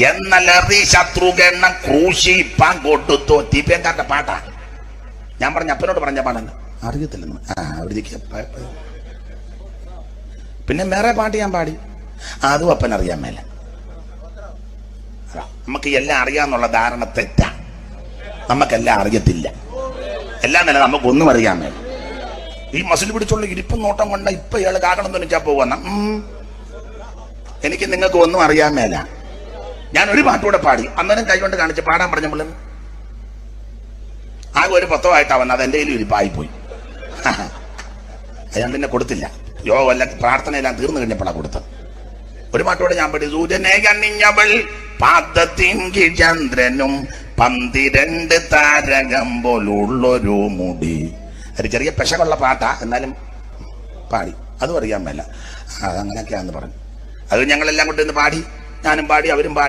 എന്നലറി ശത്രുഗണം ക്രൂശിപ്പാൻ കൊടുത്തു. തീപ്പേങ്കാരുടെ പാട്ടാ. ഞാൻ പറഞ്ഞ അപ്പനോട് പറഞ്ഞ പാടല്ല, അറിയത്തില്ലെന്ന്. അവിടെ പിന്നെ വേറെ പാട്ട് ഞാൻ പാടി, അതും അപ്പൻ അറിയാൻ മേല. നമുക്ക് എല്ലാം അറിയാന്നുള്ള ധാരണ തെറ്റാ. നമുക്കെല്ലാം അറിയത്തില്ല. എല്ലാം തന്നെ നമുക്കൊന്നും അറിയാൻ മേല. ഈ മസിൽ പിടിച്ചുള്ള ഇരിപ്പും നോട്ടം കൊണ്ട് ഇപ്പൊ ഇയാൾ കാക്കണം എന്ന് വെച്ചാൽ പോകുന്ന എനിക്ക് നിങ്ങൾക്ക് ഒന്നും അറിയാൻ മേല. ഞാൻ ഒരു പാട്ടുകൂടെ പാടി, അന്നേരം കൈകൊണ്ട് കാണിച്ച് പാടാൻ പറഞ്ഞപ്പോൾ ആകെ ഒരു 10 ആയിട്ടാ വന്നത്. അതെന്റെ കയ്യിൽ ഇരിപ്പായിപ്പോയി. ഞാൻ പിന്നെ കൊടുത്തില്ല. യോഗമല്ല പ്രാർത്ഥനയെല്ലാം തീർന്നു കഴിഞ്ഞപ്പോഴാണ് കൊടുത്തത്. ഒരു പാട്ടുകൂടെ ഞാൻ പാടി. സൂര്യനെ കണ്ണിഞ്ഞവൾ പാദത്തിങ്കി ചന്ദ്രനും 12 താരകം പോലുള്ളൊരു മുടി. ഒരു ചെറിയ പെശകുള്ള പാട്ടാ, എന്നാലും പാടി. അതും അറിയാൻ മേല. അതങ്ങനെയൊക്കെയാന്ന് പറഞ്ഞു. അത് ഞങ്ങളെല്ലാം കൊണ്ടിരുന്ന് പാടി, ഞാനും പാടി, അവരും പാടി.